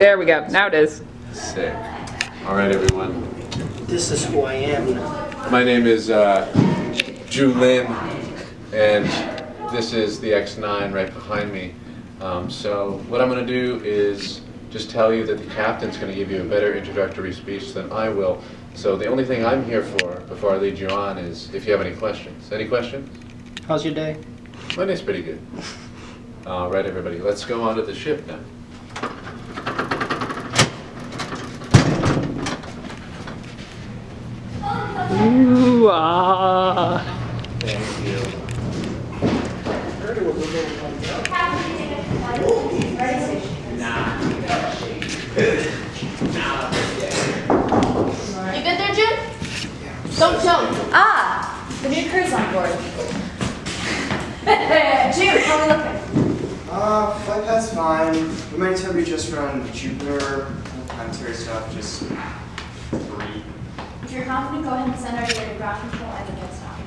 There we go. Now it is. Sick. All right, everyone. This is who I am now. My name is Julin, and this is the X-9 right behind me. So what I'm going to do is just tell you that the captain's going to give you a better introductory speech than I will. So the only thing I'm here for before I lead you on is if you have any questions. Any questions? How's your day? My day's pretty good. All right, everybody. Let's go on to the ship now. Ooh, ah. Thank you. You good there, June? Don't jump. Ah, the new crew's on board. June, how are we looking? Flight path's fine. We might tell you just around Juniper, planetary stuff, just 3. If you're confident, go ahead and send our data to ground control and get started.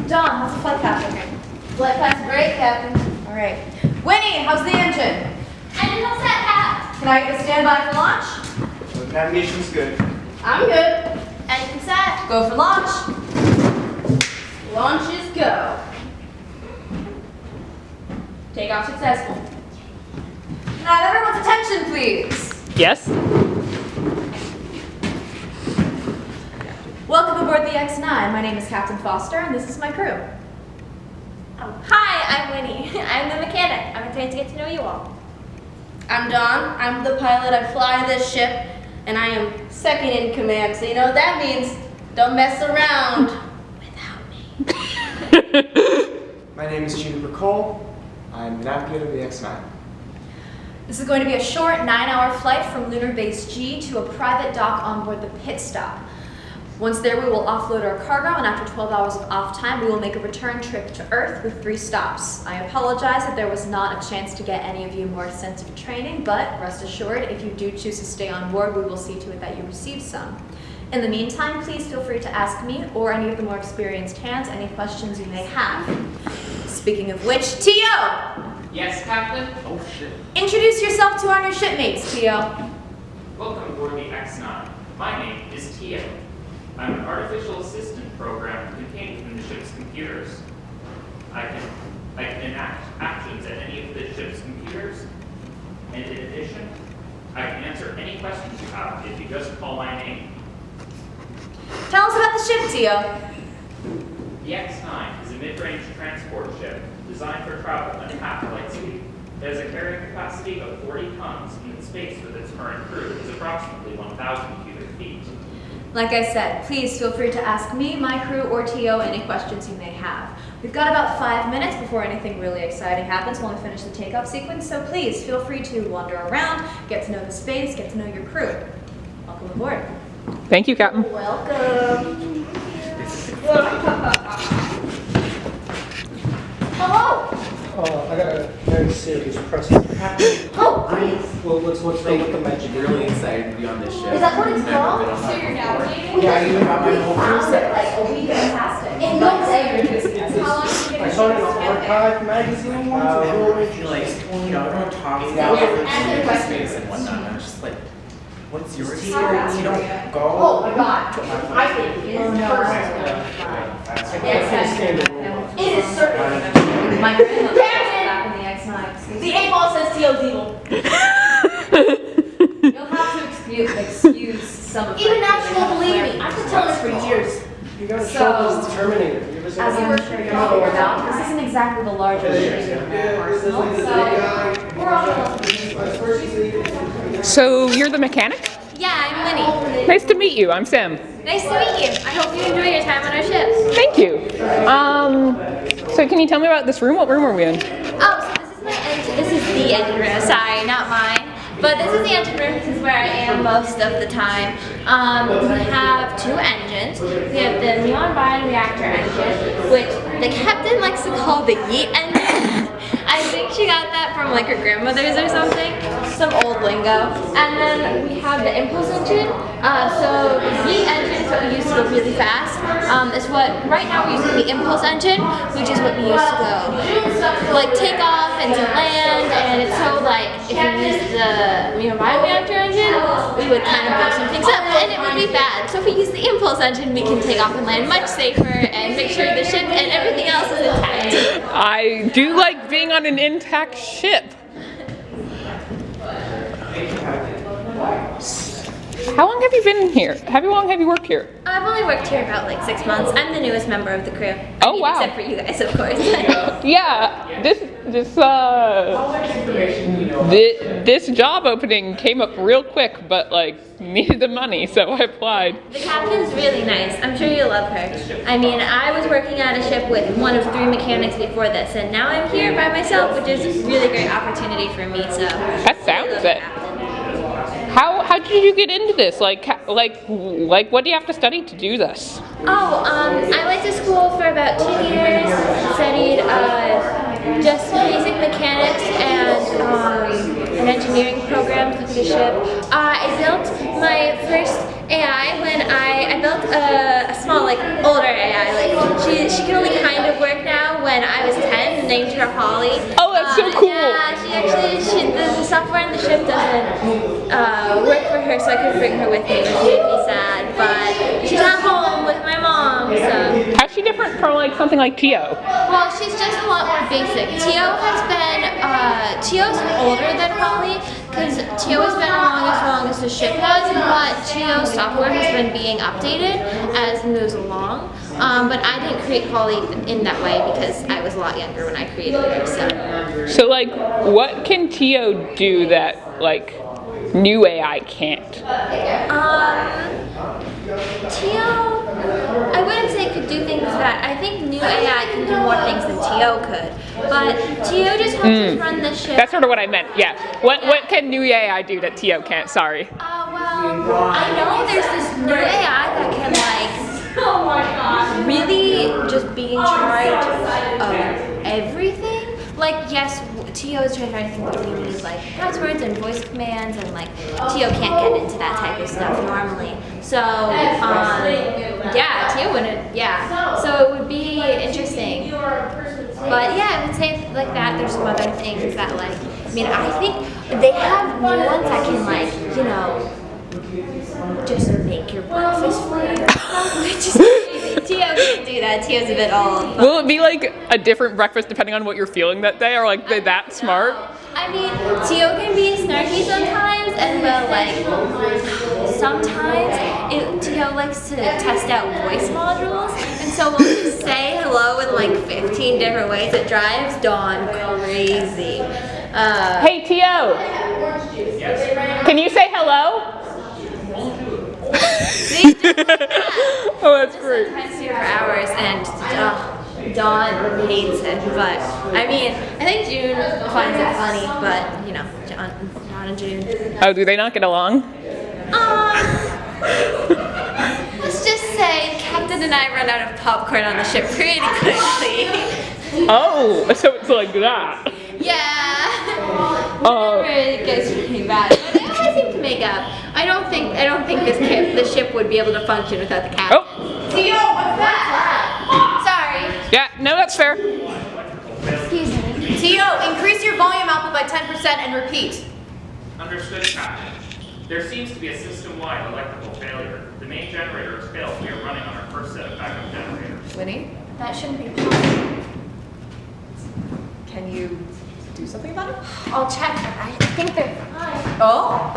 Don, how's the flight path looking? Flight path's great, Captain. All right. Winnie, how's the engine? Engine all set, Cap. Can I get a standby for launch? Navigation's good. I'm good. Engine set. Go for launch. Launch is go. Takeoff successful. Can I have everyone's attention, please? Yes? Welcome aboard the X-9. My name is Captain Foster, and this is my crew. Hi, I'm Winnie. I'm the mechanic. I'm excited to get to know you all. I'm Don. I'm the pilot. I fly this ship, and I am second in command. So you know what that means? Don't mess around without me. My name is Juniper Cole. I'm the Navigator of the X-9. This is going to be a short 9-hour flight from Lunar Base G to a private dock on board the pit stop. Once there, we will offload our cargo, and after 12 hours of off time, we will make a return trip to Earth with 3 stops. I apologize that there was not a chance to get any of you more extensive training, but rest assured, if you do choose to stay on board, we will see to it that you receive some. In the meantime, please feel free to ask me or any of the more experienced hands any questions you may have. Speaking of which, T.O. Yes, Captain? Oh, shit. Introduce yourself to our new shipmates, T.O. Welcome aboard the X-9. My name is Tia. I'm an artificial assistant program contained within the ship's computers. I can enact actions at any of the ship's computers, and in addition, I can answer any questions you have if you just call my name. Tell us about the ship, T.O. The X-9 is a mid-range transport ship designed for travel at half light speed. It has a carrying capacity of 40 tons, and its space with its current crew is approximately 1,000 cubic feet. Like I said, please feel free to ask me, my crew, or T.O. any questions you may have. We've got about 5 minutes before anything really exciting happens when we finish the takeoff sequence, so please feel free to wander around, get to know the space, get to know your crew. Welcome aboard. Thank you, Captain. Welcome. Hello! I got a very serious person. Oh, please. Well, let's go with the magic. Really excited to be on this ship. Is that what it's called? So you're navigating? Yeah, I even got my whole Sounds like a week fantastic. It looks like How long did you get I saw it in an archive magazine once. I feel like, everyone talks about space and whatnot, and I'm just like, what's your experience? You don't go. Oh my god. I think it is It is certainly. My grandmother back in the X-9. The 8-ball says T.O.'s evil. You'll have to excuse some of Even now she won't believe me. I've been telling her for years. You gotta show this Terminator. As I'm sure you're all aware now, this isn't exactly the largest ship in our arsenal, so we're all So you're the mechanic? Yeah, I'm Winnie. Nice to meet you. I'm Sam. Nice to meet you. I hope you enjoy your time on our ship. Thank you. So can you tell me about this room? What room are we in? Oh, so this is my engine. This is the engine room. Sorry, not mine. But this is the engine room. This is where I am most of the time. We have 2 engines. We have the neon bion reactor engine, which the captain likes to call the yeet engine. I think she got that from like her grandmother's or something, some old lingo. And then we have the impulse engine. So the yeet engine is what we use to go really fast. It's what right now we're using the impulse engine, which is what we use to go like take off and to land, and it's so like if you use the neon bioreactor engine, we would kind of blow some things up, and it would be bad. So if we use the impulse engine, we can take off and land much safer and make sure the ship and everything else is intact. I do like being on an intact ship. How long have you been here? How long have you worked here? I've only worked here about like 6 months. I'm the newest member of the crew. Oh, wow. Except for you guys, of course. Yeah, this job opening came up real quick, but like needed the money, so I applied. The captain's really nice. I'm sure you'll love her. I mean, I was working on a ship with one of 3 mechanics before this, and now I'm here by myself, which is a really great opportunity for me. So that sounds it. How did you get into this? Like what do you have to study to do this? Oh, I went to school for about 2 years, studied just basic mechanics and an engineering program for the ship. I built my first AI when I built a small, like, older AI. Like, she can only kind of work now. When I was 10, named her Holly. Oh, that's so cool. Yeah, the software in the ship doesn't work for her, so I couldn't bring her with me, which made me sad. But she's at home with my mom, so. How's she different from like something like Tio? Well, she's just a lot more basic. Tio's older than Holly, because Tio has been along as long as the ship has, but Tio's software has been being updated as it moves along. But I didn't create Holly in that way because I was a lot younger when I created her. So like, what can Tio do that like new AI can't? Tio, I wouldn't say could do things that I think new AI can do more things than Tio could. But Tio just helps us run the ship. That's sort of what I meant. Yeah. What can new AI do that Tio can't? Sorry. Well, I know there's this new AI that can like really just be in charge of everything. Like, yes, Tio is trying to think what we need, like passwords and voice commands, and like Tio can't get into that type of stuff normally. So, yeah, Tio wouldn't, yeah. So it would be interesting. But yeah, I would say like that. There's some other things that like, I mean, I think they have new ones that can like, you know, just make your breakfast for you. Which is crazy. Tio can't do that. Tio's a bit old. Will it be like a different breakfast depending on what you're feeling that day, or like they that smart? I mean, Tio can be snarky sometimes, and will like sometimes Tio likes to test out voice modules, and so we'll just say hello in like 15 different ways. It drives Dawn crazy. Hey Tio, can you say hello? Oh, that's great. Sometimes here for hours, and Dawn hates it. But I mean, I think June finds it funny. But you know, Dawn and June. Oh, do they not get along? Let's just say Captain and I run out of popcorn on the ship pretty quickly. Oh, so it's like that. Yeah. It gets pretty bad. But they always seem to make up. I don't think the ship would be able to function without the captain. Oh. Tio, what's that? Sorry. Yeah, no, that's fair. Excuse me. Tio, increase your volume output by 10% and repeat. Understood, Captain. There seems to be a system-wide electrical failure. The main generator has failed. We are running on our first set of backup generators. Winnie, That shouldn't be possible. can you do something about it? I'll check. I think they're fine. Oh?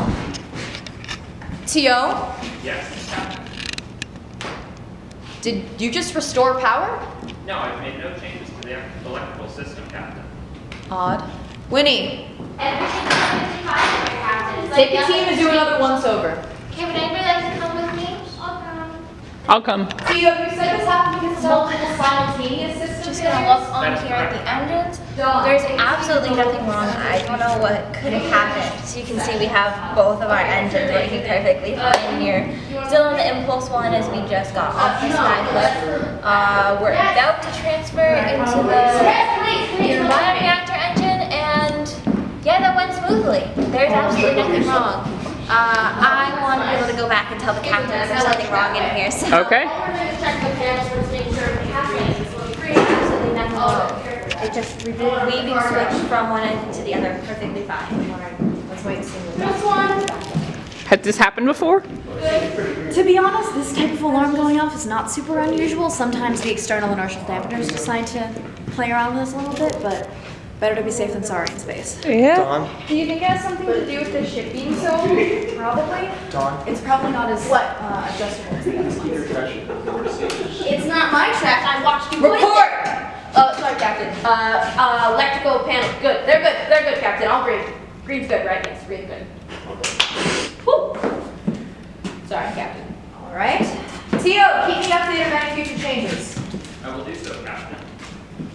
Tio, Yes, Captain. did you just restore power? No, I've made no changes to the electrical system, Captain. Odd. Winnie, Everything's fine here, Captain. take a team and do another once-over. Okay, would anybody like to come with me? I'll come. Tio, you said this happened because it's multiple simultaneous systems. Just gonna look on here at the engines. There's absolutely nothing wrong. I don't know what could have happened. So you can see we have both of our engines working perfectly fine here. Still on the impulse one as we just got off the skyclip. We're about to transfer into the bioreactor engine, and yeah, that went smoothly. There's absolutely nothing wrong. I want to be able to go back and tell the captain that there's something wrong in here. So Okay. we're going to check the panels to make sure the captain is absolutely nothing wrong. It just weaving switch from one end to the other perfectly fine. Let's wait and see. Just one. Has this happened before? To be honest, this type of alarm going off is not super unusual. Sometimes the external inertial dampeners decide to play around with us a little bit, but better to be safe than sorry in space. Yeah. Dawn? Do you think it has something to do with the ship being so? Probably. Dawn? It's probably not as adjustable as the other ones. It's not my track. I watched you Report! Sorry, Captain. Electrical panel. Good. They're good. They're good, Captain. All green. Green's good, right? Yes, green's good. Whew. Sorry, Captain. All right. Tio, keep me updated on any future changes. I will do so, Captain.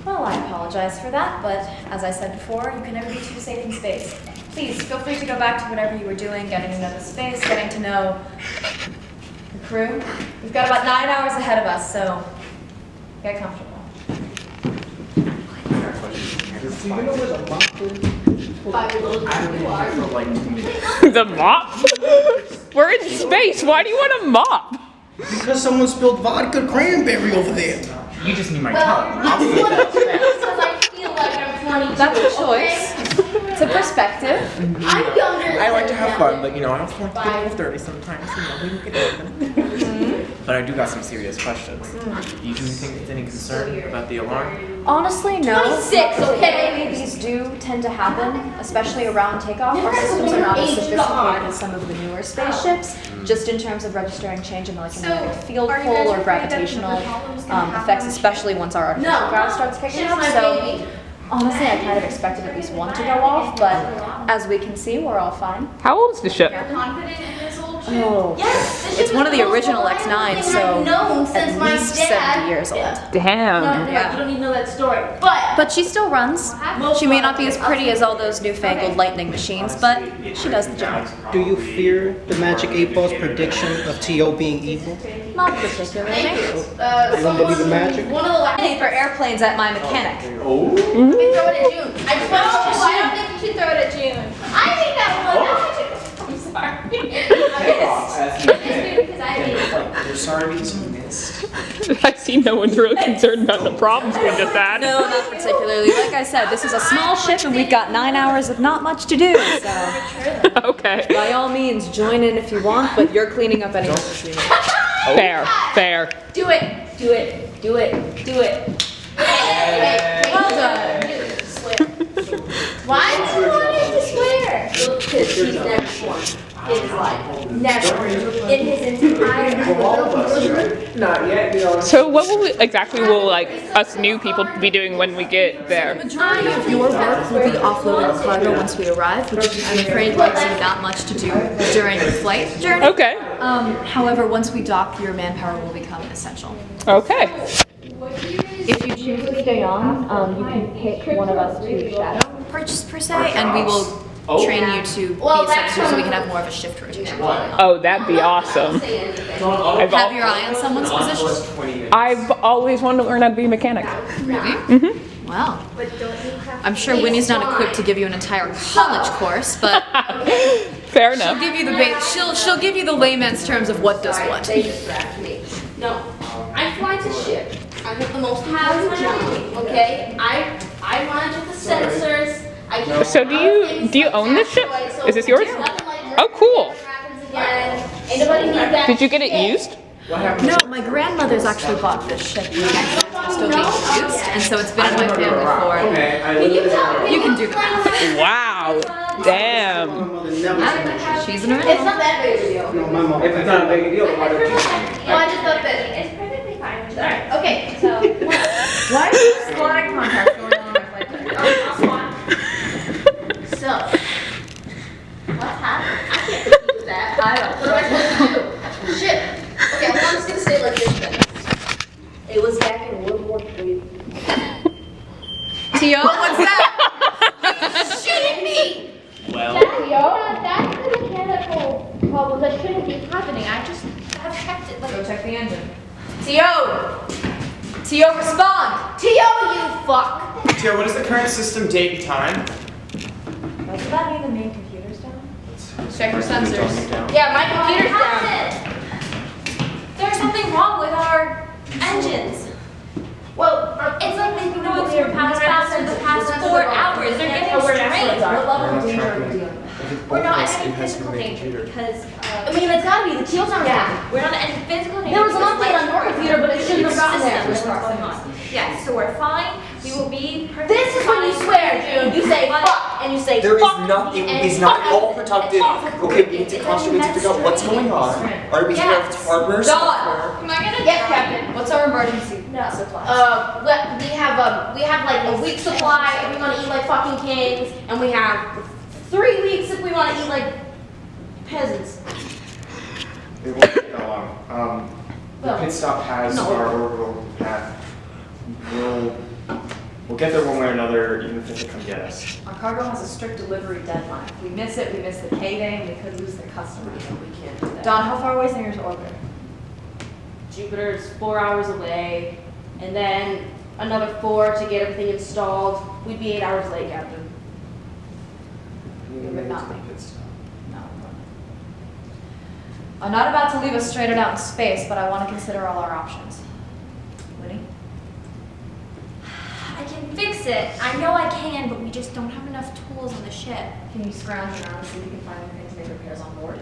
Well, I apologize for that, but as I said before, you can never be too safe in space. Please, feel free to go back to whatever you were doing, getting to know the space, getting to know the crew. We've got about 9 hours ahead of us, so get comfortable. Do you know where the mop is? I've been here for like 2 minutes. The mop? We're in space. Why do you want a mop? Because someone spilled vodka cranberry over there. You just need my Well, tongue. I'll this flip one that. because I feel like I'm 22. That's a choice. It's a perspective. I'm younger. I like to than have them. fun, but you know, I also like to get over 30 sometimes. You know, we can get happen. But I do got some serious questions. Do you think it's any concern about the alarm? Honestly, no. 26, okay? Typically, these do tend to happen, especially around takeoff. Our systems are not as sophisticated as some of the newer spaceships, just in terms of registering change in electromagnetic field pull or gravitational effects, especially once our artificial ground starts kicking up. So, honestly, I kind of expected at least one to go off, but as we can see, we're all fine. How old is the ship? Confident in this old ship? Oh, Yes, this ship it's one of is the most original reliable X-9, thing so I've known since at my least dad. 70 years old. Damn. No, Yeah. you don't need to know that story. But But she still runs. She may not be as pretty as all those newfangled lightning machines, but she does the job. Do you fear the Magic 8 Ball's prediction of T.O. being evil? Not particularly. You don't believe in magic? one of the last. For airplanes at my mechanic. We throw it at June. I just want to I don't think you should throw it at June. I think that one. I'm sorry. Because you're sorry because you missed. I see no one's really concerned about the problems we just had. No, not particularly. Like I said, this is a small ship and we've got 9 hours of not much to do, so Okay. by all means, join in if you want, but you're cleaning up any messes we make. Fair. Fair. Do it. Do it. Do it. Do it. Well done. Why do you want him to swear? Because he's never sworn in his life. Never. In his entire life. Not yet, you know. So what exactly will like us new people be doing when we get there? Majority of your work will be offloading the cargo once we arrive, which I'm afraid leaves you not much to do during the flight journey. Okay. However, once we dock, your manpower will become essential. Okay. If you choose to stay on, you can pick one of us to shadow purchase per se, and we will train you to be a substitute so we can have more of a shift rotation going on. Oh, that'd be awesome. Have your eye on someone's position? I've always wanted to learn how to be a mechanic. Really? Well, I'm sure Winnie's not equipped to give you an entire college course, but Fair she'll enough. give you the she'll give you the layman's terms of what does what. They distract me. No, I fly to ship. I have the most power job. Okay, I monitor the sensors. I can So do you own this ship? Is this yours? Oh, cool. Ain't nobody need that. Did you get it used? No, my grandmother's actually bought this ship when it's still being used, and so it's been in my family for. You can do the math. Wow. Damn. She's an It's earner. not that big of a deal. No, my mom. If it's not a big deal, why don't you? Well, I just thought that. It's perfectly fine. Alright, okay, so. Why is there squatting contest going on my flight deck? So. What's happening? I can't compete with that. I don't What am I supposed to do? Shit. Okay, well, I'm just gonna say it like this then. It was back in World War III. Tio, what's that? Shooting me! Well, That's the mechanical problem that shouldn't be happening. I just have kept it like. Go check the engine. Tio! Tio, respond! T.O. you fuck! Tia, what is the current system date and time? Does that mean the main computer's down? Check your sensors. Down. Yeah, my computer's down. There's something wrong with our engines. Well, It's like they've been going super fast for the past 4 hours. They're getting What level We're of not danger are tracking. we dealing with? If it's We're both not of us, in it any has to be physical my danger computer. because I mean, it's gotta be. The teal's not yeah, we're not in any physical danger. There was an because update on your lights computer, but it shouldn't have gotten there. systems what's going on. Yeah, so we're fine. We will be perfectly This is when you fine. swear, June. You say But- fuck and you say There is fuck. nothing, and it's not fuck. all productive. Okay, we need to concentrate to figure out what's going on. Are we here Yes. with hardware, Dawn. software? Am I gonna Yes, die? Captain. What's our emergency supplies? We have like a week supply if we want to eat like fucking kings, and we have 3 weeks if we want to eat like peasants. It won't take that long. The Well, pit stop has no. our orbital path. We'll get there one way or another, even if they come get us. Our cargo has a strict delivery deadline. If we miss it, we miss the payday, and we could lose the customers, and we can't do that. Don, how far away is nearest orbiter? Jupiter's 4 hours away, and then another 4 to get everything installed. We'd be 8 hours late, Captain. We would need to not the make pit stop. No. I'm not about to leave us stranded out in space, but I want to consider all our options. Winnie? I can fix it. I know I can, but we just don't have enough tools on the ship. Can you scrounge around and see if you can find anything to make repairs on board?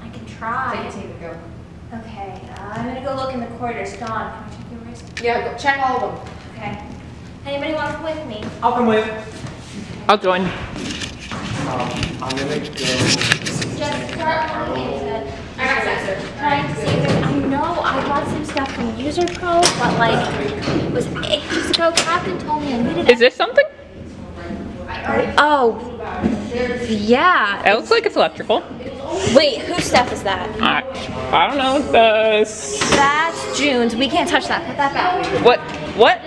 I can try. Take a team and go. Okay, I'm gonna go look in the corridors. Dawn, can I check yours? Yeah, go check all of them. Okay. Anybody want to come with me? I'll come with. I'll join. I'm gonna go. Just start looking into it. I got sensor. Trying to see if there's, I know I got some stuff from User Pro, but like, it was ages ago. Captain told me I needed Is this something? Oh. Yeah. It looks like it's electrical. Wait, whose stuff is that? I don't know. That's June's. We can't touch that. Put that back. What? What?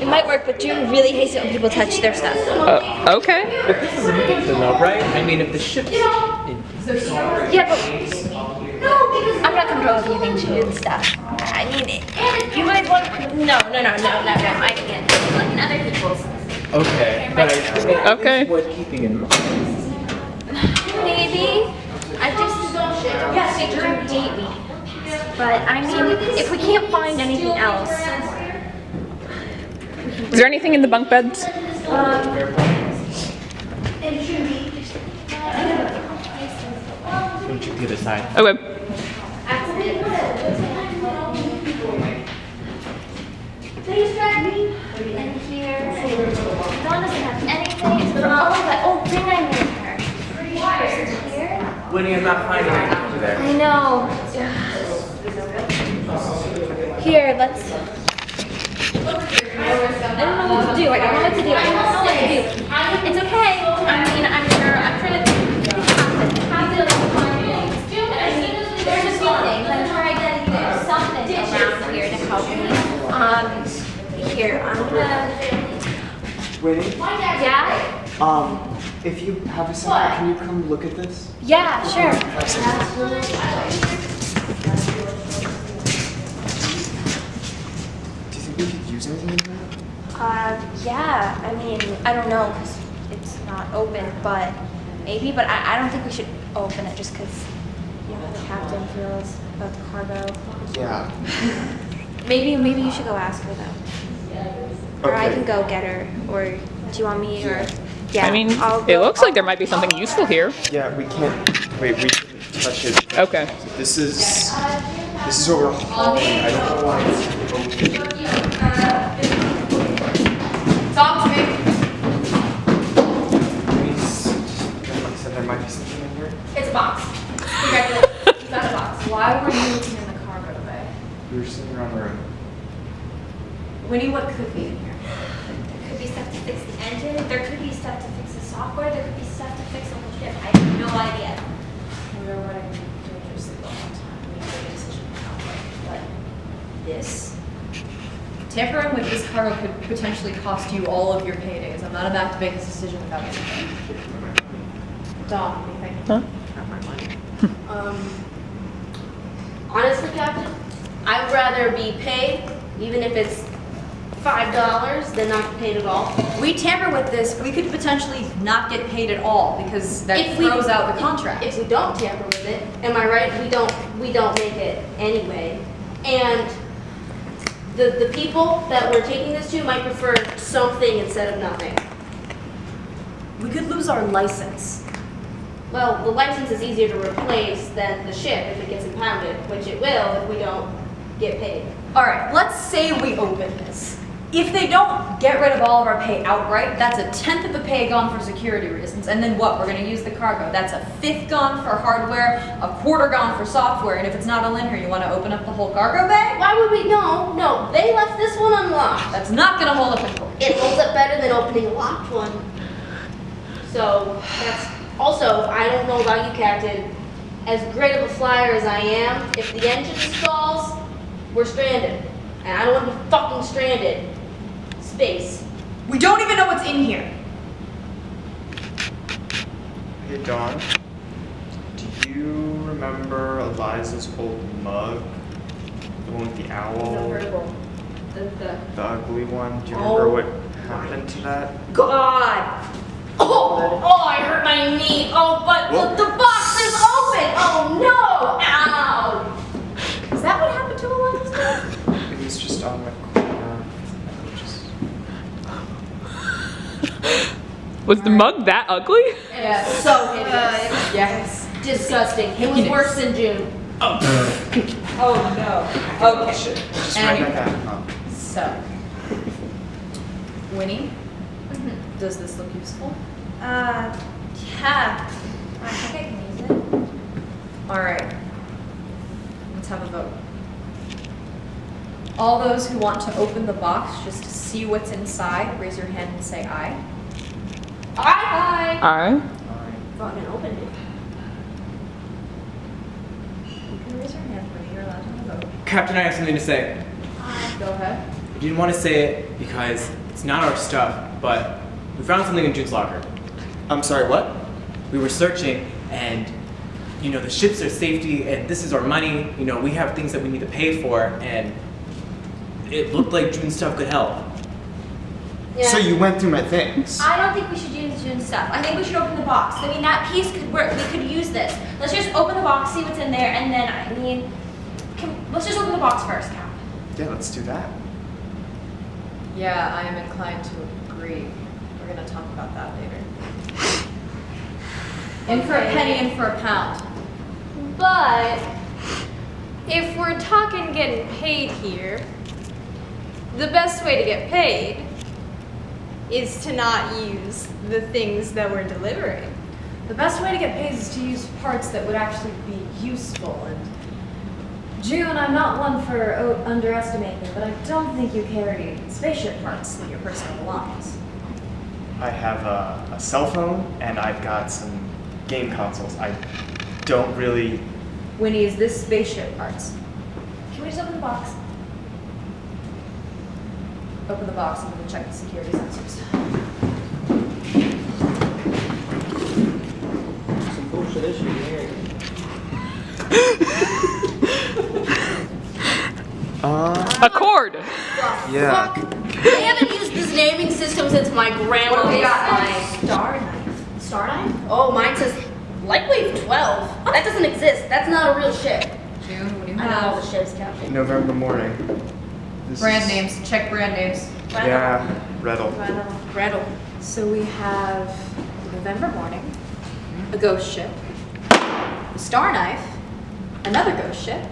It might work, but June really hates it when people touch their stuff. Okay. But this is important to know, right? I mean, if the ship's in Yeah, but I'm not comfortable with using June's stuff. I mean, you might want. No. I can't. Look at other people's. okay, but I think Okay. it's worth keeping in mind. Maybe. I just June hate me. But I mean, if we can't find anything else. Is there anything in the bunk beds? Don't you to the side. Okay. In here. Dawn doesn't have anything. Oh, didn't I make her? Here? Winnie, I'm not finding anything over there. I know. Here, let's. I don't know what to do. I don't know what to do. It's okay. I mean, I'm sure. There's a few things. I'm sure I can do something around here to help me. Here, I'm gonna. Winnie? Yeah? If you have a second, can you come look at this? Yeah, sure. Do you think we could use anything in here? Yeah. I mean, I don't know because it's not open, but maybe. But I don't think we should open it just because you know how the captain feels about the cargo. Yeah. Maybe you should go ask her though. Or I Okay. can go get her. Or do you want me? Or yeah. I mean, I'll it go- looks like there might be something useful here. Yeah, we can't. Wait, we shouldn't touch it. Okay. This is what we're hauling. I don't know why it's open. Talk to me. You said there might be something in here. It's a box. Congratulations. It's not a box. Why were you looking in the cargo bay? We were sitting around the room. Winnie, what could be in here? There could be stuff to fix the engine. There could be stuff to fix the software. There could be stuff to fix the whole ship. I have no idea. We were running dangerously low on time. We made a decision now. But this, tampering with this cargo could potentially cost you all of your paydays. I'm not about to make this decision without you. Dom, anything? Huh? Honestly, Captain, I'd rather be paid, even if it's $5, than not get paid at all. We tamper with this, we could potentially not get paid at all because that If we- throws out the contract. If we don't tamper with it, am I right? We don't make it anyway. And The people that we're taking this to might prefer something instead of nothing. We could lose our license. Well, the license is easier to replace than the ship if it gets impounded, which it will if we don't get paid. All right, let's say we open this. If they don't get rid of all of our pay outright, that's a tenth of the pay gone for security reasons. And then what? We're going to use the cargo. That's a fifth gone for hardware, a quarter gone for software. And if it's not all in here, you want to open up the whole cargo bay? Why would we? No, they left this one unlocked. That's not going to hold up in court. It holds up better than opening a locked one. So that's also, I don't know about you, Captain. As great of a flyer as I am, if the engine stalls, we're stranded. And I don't want to be fucking stranded. Space. We don't even know what's in here. Hey, Dawn. Do you remember Eliza's old mug? The one with the owl? The ugly one? Do you remember what happened to that? God! Oh, I hurt my knee. Oh, but the box is open. Oh, no. Ow. Is that what happened to Eliza's dad? It was just on the corner. Was the mug that ugly? Yeah, so hideous. Yes. Disgusting. It was worse than June. Oh no. Okay. Just write that down. So, Winnie, does this look useful? Yeah. I think I can use it. All right. Let's have a vote. All those who want to open the box just to see what's inside, raise your hand and say aye. Aye. Aye. Thought and opened it. You can raise your hand when you're allowed to have a vote. Captain, I have something to say. Go ahead. I didn't want to say it because it's not our stuff, but we found something in June's locker. I'm sorry, what? We were searching, and the ships are safety, and this is our money. We have things that we need to pay for, and it looked like June's stuff could help. Yeah. So you went through my things. I don't think we should use June's stuff. I think we should open the box. I mean, that piece could work. We could use this. Let's just open the box, see what's in there, and then, let's just open the box first, Cap. Yeah, let's do that. Yeah, I am inclined to agree. We're going to talk about that later. In for a penny, in for a pound. But if we're talking getting paid here, the best way to get paid is to not use the things that we're delivering. The best way to get paid is to use parts that would actually be useful. And June, I'm not one for underestimating, but I don't think you carry spaceship parts in your personal belongings. I have a cell phone, and I've got some game consoles. I don't really... Winnie, is this spaceship parts? Can we just open the box? Open the box and we'll check the security sensors. Some bullshit issue here. A cord. Yeah. They haven't used this naming system since my grandma. What do we got? Star knife. Star knife? Oh, mine says Lightwave 12. That doesn't exist. That's not a real ship. June, what do you I know all have? the ships, Captain. November morning. This Brand is- names. Check brand names. Yeah, Reddle. Rattle. So we have November morning, a ghost ship, a star knife, another ghost ship,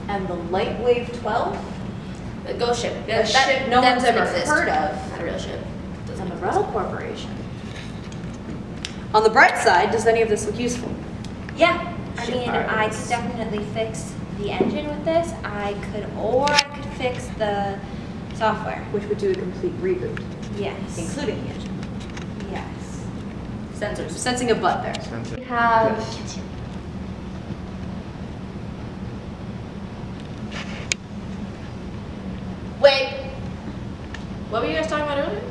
and the Lightwave 12, A ghost ship. a ship no that one's doesn't ever exist. heard of, Not a real ship. and the Reddle Corporation. On the bright side, does any of this look useful? Yeah. I Ship mean, I parts. could definitely fix the engine with this. I could fix the software. Which would do a complete reboot, Yes. including the engine. Yes. Sensors. Sensing a butt there. We have Wait. What were you guys talking about earlier?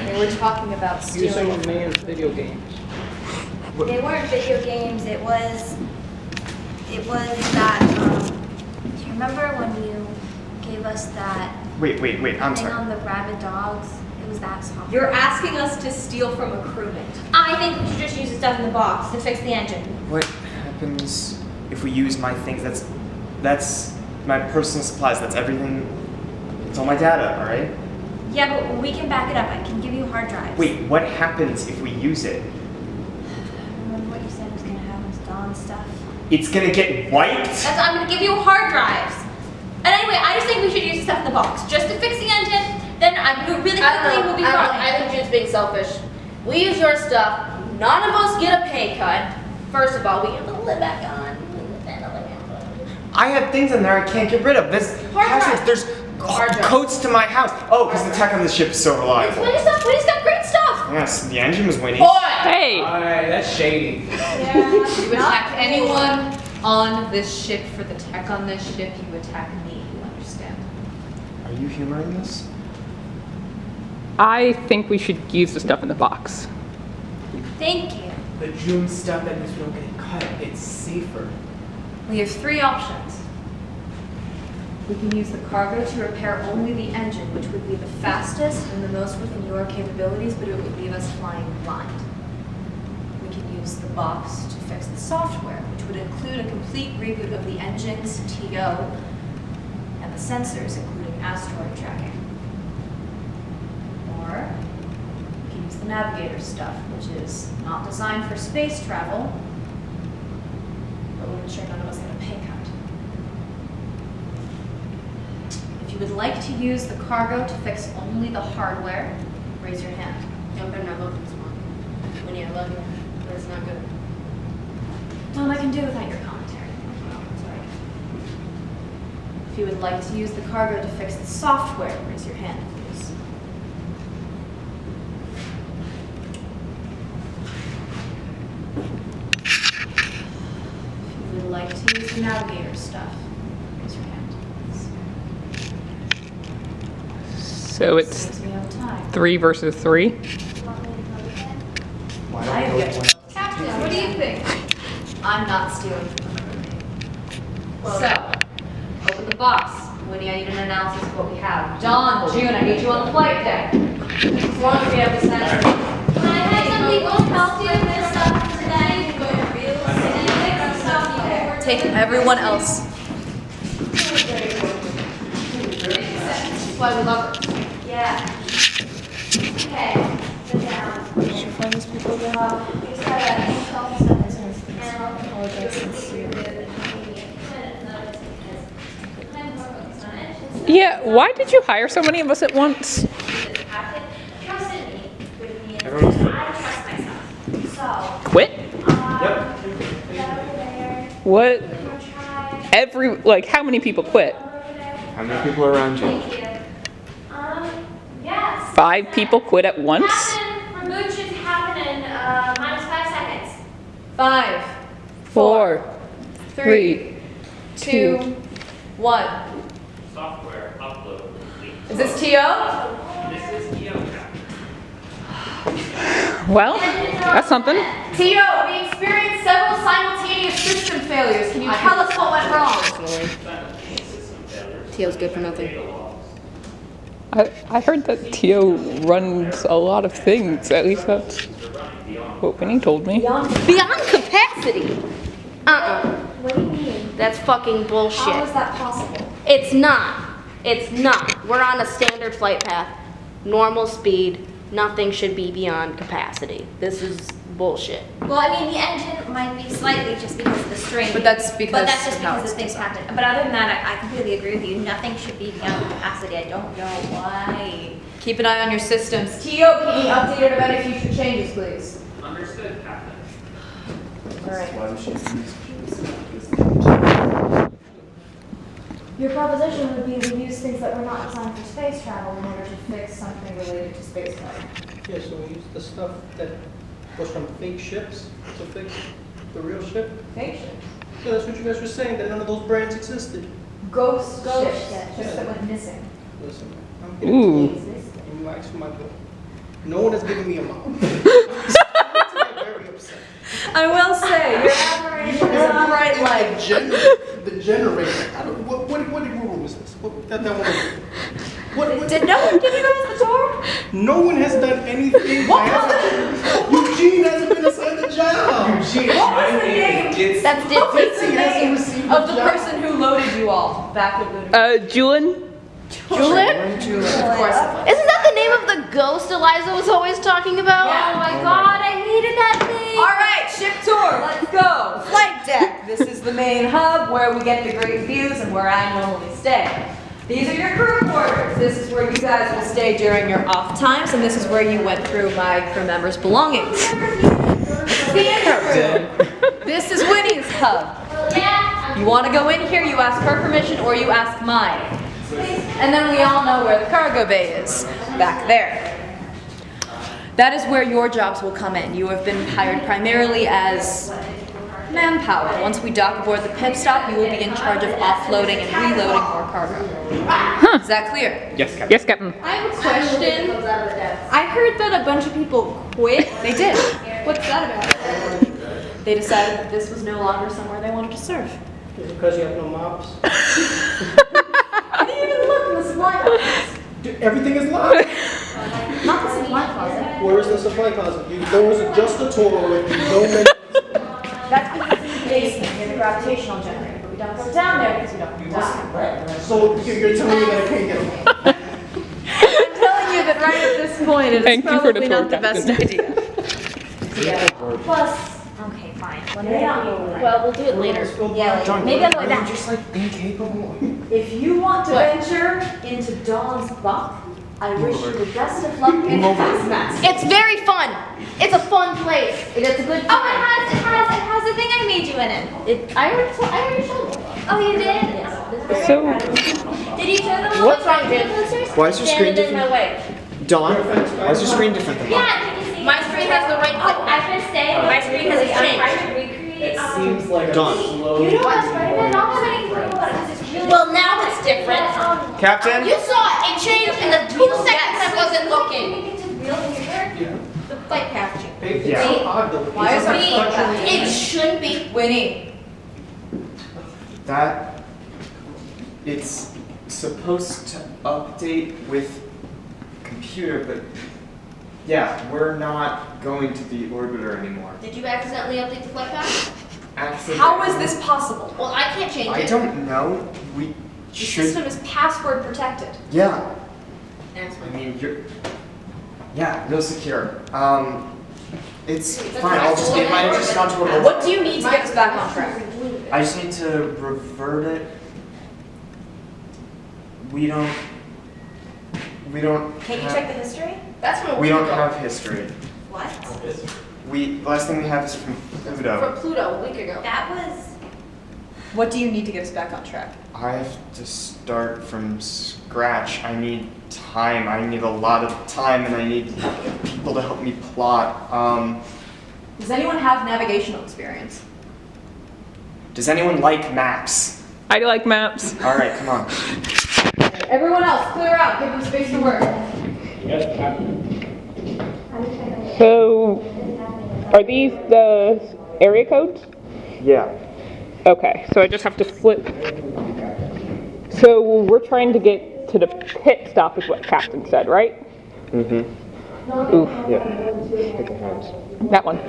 They were talking about Using stealing. man's video games. They weren't video games. It was that. Do you remember when you gave us that Wait, I'm thing sorry. on the rabid dogs? It was that software. You're asking us to steal from a crewmate. I think we should just use the stuff in the box to fix the engine. What happens if we use my things? That's my personal supplies. That's everything. It's all my data, all right? Yeah, but we can back it up. I can give you hard drives. Wait, what happens if we use it? Remember what you said was gonna happen to Dawn's stuff? It's gonna get wiped? I'm gonna give you hard drives. And anyway, I just think we should use the stuff in the box just to fix the engine. Then really quickly we'll be fine. I think Jude's being selfish. We use your stuff. None of us get a pay cut. First of all, we get to live back on. I have things in there I can't get rid of. There's codes to my house. Oh, because the tech on the ship is so reliable. Winnie's got great stuff. Yes, the engine was Winnie's. Hey! Alright, that's shady. Yeah. You attack anyone on this ship for the tech on this ship, you attack me, you understand? Are you humoring this? I think we should use the stuff in the box. Thank you. The June stuff that means we don't get cut. It's safer. We have 3 options. We can use the cargo to repair only the engine, which would be the fastest and the most within your capabilities, but it would leave us flying blind. We can use the box to fix the software, which would include a complete reboot of the engines, TO, and the sensors, including asteroid tracking. Or we can use the Navigator stuff, which is not designed for space travel, but would ensure none of us get a pay cut. If you would like to use the cargo to fix only the hardware, raise your hand. Jump in, I love this one. Winnie, I love you, but it's not good. Tom, I can do without your commentary. Sorry. If you would like to use the cargo to fix the software, raise your hand, please. If you would like to use the Navigator stuff, raise your hand, please. So it's Seems we have time. 3 versus 3. Why I don't we have go got Captain, what do you think? I'm not stealing from the crewmate. So, open the box. Winnie, I need an analysis of what we have. Dawn, June, I need you on the flight deck. As long as we have the sensor. Can I have some people help you with stuff today? Take everyone else. That's why we love her. Yeah. Okay. Sit down. Did you find these people again? It's got a install stuff this one. Yeah, why did you hire so many of us at once? Trusted me with me. Everyone's good. I trust myself. So, Quit? that over there. What? Wanna try How many people quit? over there? How many people are around you? Thank you. Yes. 5 people quit at once? Captain, reboot should happen in -5 seconds. 5, 4, 3. 2, 1. Software upload complete. Is this TO? This is TO, Captain. Well, that's something. TO, we experienced several simultaneous system failures. Can you tell us what went wrong? System failures. TO's good for nothing. Data logs. I heard that TO runs a lot of things. At least that's what Winnie told me. Beyond capacity? What do you mean? That's fucking bullshit. How is that possible? It's not. It's not. We're on a standard flight path. Normal speed. Nothing should be beyond capacity. This is bullshit. Well, I mean, the engine might be slightly just because of the strain. But that's because But that's just of how because it's of things designed. happen. But other than that, I completely agree with you. Nothing should be beyond capacity. I don't know why. Keep an eye on your systems. TO, keep me updated about any future changes, please. Understood, Captain. Your proposition would be we use things that were not designed for space travel in order to fix something related to space travel. Yeah, so we use the stuff that was from fake ships to fix the real ship. Fake ships. Yeah, that's what you guys were saying, that none of those brands existed. Ghost ships. ships. Ships that went missing. Listen, I'm Ooh. getting you ask for my bill. No one has given me a mouth. Very upset. I will say, your admiration is on right leg. The generator. I don't. What room was this? That one. What? Did no one give you guys the tour? No one has done anything. Eugene hasn't been assigned a job. Eugene, What was my the name name? is That's Fitzy Dipsy. hasn't received Of a the job. person who loaded you all back at Lunar? Julin? Julin? Of course. Isn't that the name of the ghost Eliza was always talking about? Oh my god, I hated that thing! Alright, ship tour, let's go! Flight deck. This is the main hub where we get the great views and where I normally stay. These are your crew quarters. This is where you guys will stay during your off times, and this is where you went through my crew members' belongings. This is the engine room. This is Winnie's hub. You want to go in here, you ask her permission or you ask mine. And then we all know where the cargo bay is, back there. That is where your jobs will come in. You have been hired primarily as manpower. Once we dock aboard the pit stop, you will be in charge of offloading and reloading more cargo. Is that clear? Yes, Captain. Yes, Captain. I have a question. I heard that a bunch of people quit. They did. What's that about? They decided that this was no longer somewhere they wanted to serve. Because you have no mops. I didn't even look in the supply closet. Everything is locked. Not the supply closet. Where is the supply closet? There was just a tour with no mention. That's because it's in the basement near the gravitational generator, but we don't go down there because we don't die. So you're telling me that I can't get them? I'm telling you that right at this point, it is Thank you for the probably tour, not the best Captain. idea. Plus, okay, fine. Well, we'll do it later. Yeah, like, maybe on the way Are you back. just like incapable? If you want to venture into Dawn's buck, I wish you the best of luck in this mess. It's very fun. It's a fun place. It's a good Oh, time. it has the thing I made you in it. I already showed you. Oh, you did? So, Did you show them all What's the wrong, Jim? posters? Why is your screen Stand in my different? way. Dawn, why is your screen different than mine? Yeah, did you see? My screen has the right Oh, click. I've been saying My screen has I'm changed. trying to recreate. Seems like Dawn. You know what's right about it? I don't have anything to do about it because it's really. Well, now it's different. Captain? You saw it. It changed in the 2 seconds I wasn't looking. It's real here. The flight packaging. Yeah. So odd though. Why is It's it not so such It shouldn't be. Winnie, That it's supposed to update with computer, but yeah, we're not going to the orbiter anymore. Did you accidentally update the flight path? how is this possible? Well, I can't change I it. don't know. We The should. system is password protected. Yeah. That's I fine. mean, yeah, real secure. It's fine. I'll just get mine just onto a. What do you need to get us back on track? I just need to revert it. We don't. Can't you check the history? That's from a We week don't ago. have history. What? The last thing we have is from Pluto. From Pluto a week ago. That was. What do you need to get us back on track? I have to start from scratch. I need time. I need a lot of time, and I need people to help me plot. Does anyone have navigational experience? Does anyone like maps? I like maps. All right, come on. Everyone else, clear out. Give them space to work. So, are these the area codes? Yeah. Okay, so I just have to flip. So we're trying to get to the pit stop is what Captain said, right? Mm-hmm. Oof. Yeah. Pick a hands. That one.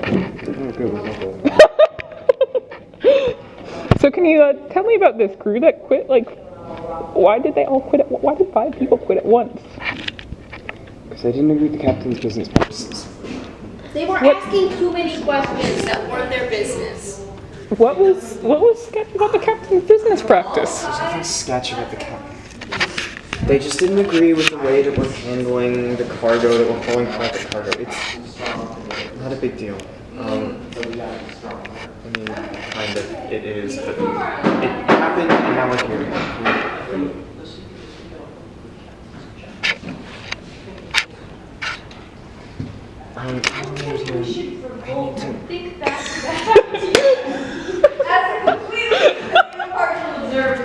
So can you tell me about this crew that quit? Like, why did they all quit? Why did 5 people quit at once? Because I didn't agree with the captain's business practices. They were asking too many questions that weren't their business. What was sketchy about the captain's business practice? There's nothing sketchy about the captain. They just didn't agree with the way that we're handling the cargo, that we're hauling private cargo. It's not a big deal. I mean, kind of, it is, but it happened and now we're here. I need to... Think back to that. As a completely impartial observer.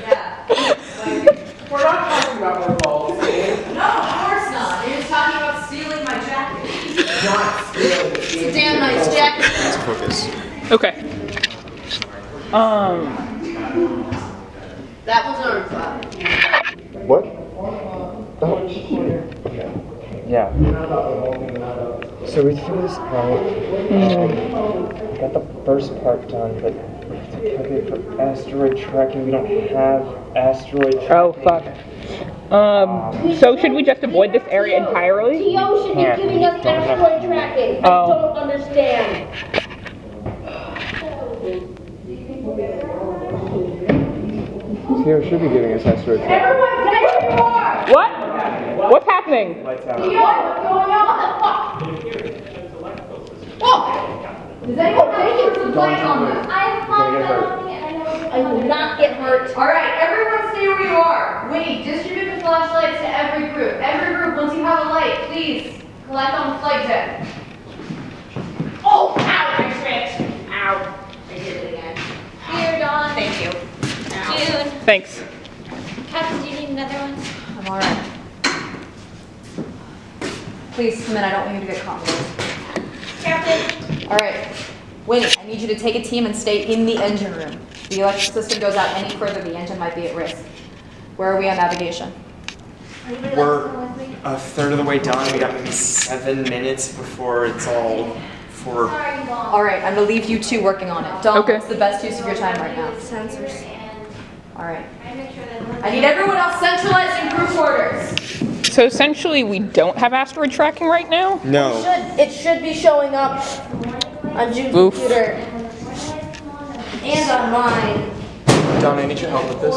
Yeah. We're not talking about revolves. No, of course not. You're just talking about stealing my jacket. Not stealing. It's a damn nice jacket. Let's focus. Okay. That was our thought. What? Oh. Yeah. So we figured this out. Got the first part done, but we have to Okay, for asteroid tracking, we don't have asteroid tracking. Oh, fuck. So should we just avoid this area entirely? Tio should be giving us asteroid tracking. I don't understand. Tio should be giving us asteroid tracking. Everyone say where you are! What? What's happening? Lights out. Tio, what's going on? Whoa! Does anyone take some light on this? I have fun Gonna get hurt. filming it, and I know I will not get hurt. Alright, everyone stay where you are. Winnie, distribute the flashlights to every group. Every group, once you have a light, please collect on the flight deck. Oh, ow, I tripped. Ow. I did it again. Here, Dawn. Thank you. June. Thanks. Captain, do you need another one? I'm alright. Please come in, I don't want you to get caught. Captain. Alright, Winnie, I need you to take a team and stay in the engine room. If the electric system goes out any further, the engine might be at risk. Where are we on navigation? We're a third of the way done. We got maybe 7 minutes before it's all for. Alright, I'm gonna leave you two working on it. Dawn, Okay. what's the best use of your time right now? Sensors. Alright. I need everyone else centralized in group quarters. So essentially, we don't have asteroid tracking right now? No. It should be showing up on June's Oof. computer and on mine. Don, I need your help with this.